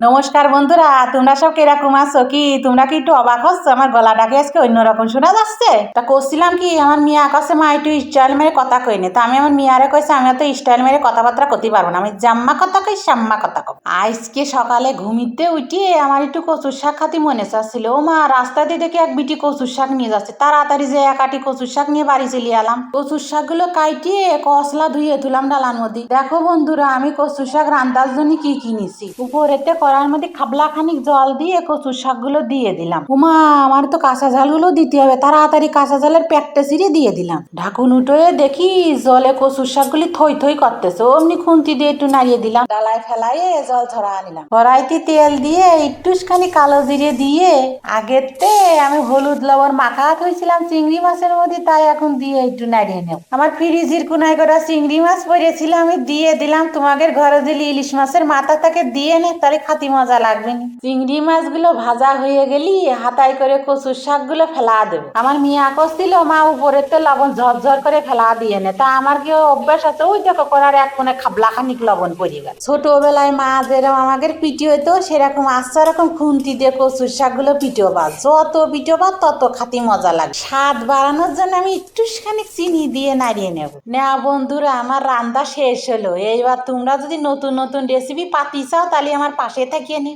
নমস্কার বন্ধুরা, তোমরা সব কিরকম আছো? তোমরা কি একটু অবাক হচ্ছ? আমার গলাটাকে আজকে অন্যরকম শোনা যাচ্ছে। তা করছিলাম কি, আমার মিয়া কাছে মা একটু স্টাইল মেরে কথা কইনি। তা আমি আমার মিয়ারে কইছি আমি তো স্টাইল মেরে কথাবার্তা করতে পারবো না, আমি জাম্মা কথা কই সাম্মা কথা কই। আজকে সকালে ঘুমিতে উঠিয়ে আমার একটু কচুর শাক খাতি মনে চাচ্ছিল। ও মা, রাস্তা দিয়ে দেখে এক বিটি কচুর শাক নিয়ে যাচ্ছে, তাড়াতাড়ি যে এক আটি কচুর শাক নিয়ে বাড়ি চলে এলাম। কচুর শাকগুলো কাইটিয়ে কসলা ধুয়ে তুলাম ডালার মধ্যে। দেখো বন্ধুরা, আমি কচুর শাক রান্নার জন্য কি কিনেছি। উপরেতে কড়াইয়ের মধ্যে খাবলা খানিক জল দিয়ে কচুর শাকগুলো দিয়ে দিলাম। উমা, আমার তো কাঁচা ঝালগুলো দিতে হবে, তাড়াতাড়ি কাঁচা ঝালের প্যাকটা ছিঁড়ে দিয়ে দিলাম। ঢাকুন উঠোয়ে দেখি জলে কচুর শাকগুলি থই থই করতেছে, অমনি খুন্তি দিয়ে একটু নাড়িয়ে দিলাম, ডালায় ফেলাইয়ে জল ছড়া আনিলাম। কড়াইতে তেল দিয়ে একটুখানি কালো জিরে দিয়ে আগেতে আমি হলুদ লবণ মাখা থইছিলাম চিংড়ি মাছের মধ্যে, তাই এখন দিয়ে একটু নাড়িয়ে নেব। আমার ফ্রিজের কোনায় করা চিংড়ি মাছ পড়েছিল, আমি দিয়ে দিলাম। তোমাদের ঘরে যদি ইলিশ মাছের মাথা থাকে দিয়ে নে, তাহলে খাতি মজা লাগবে না। চিংড়ি মাছগুলো ভাজা হয়ে গেলি হাতায় করে কচুর শাকগুলো ফেলা দেবো। আমার মিয়া করছিল মা উপরের তো লবণ ঝরঝর করে ফেলা দিয়ে নে, তা আমার কি অভ্যাস আছে, ওই দেখো করার এক কোণে খাবলা খানিক লবণ পড়ে গেল। ছোটবেলায় মা যেরকম আমাদের পিঠে হইতো, সেরকম আস্তে রকম খুন্তি দিয়ে কচুর শাকগুলো পিঠেও বাদ, যত পিঠে বাদ তত খাতি মজা লাগে। স্বাদ বাড়ানোর জন্য আমি একটুখানি চিনি দিয়ে নাড়িয়ে নেব। নেওয়া বন্ধুরা, আমার রান্না শেষ হলো। এইবার তোমরা যদি নতুন নতুন রেসিপি পাতি চাও, তাহলে আমার পাশে থাকিয়ে নি।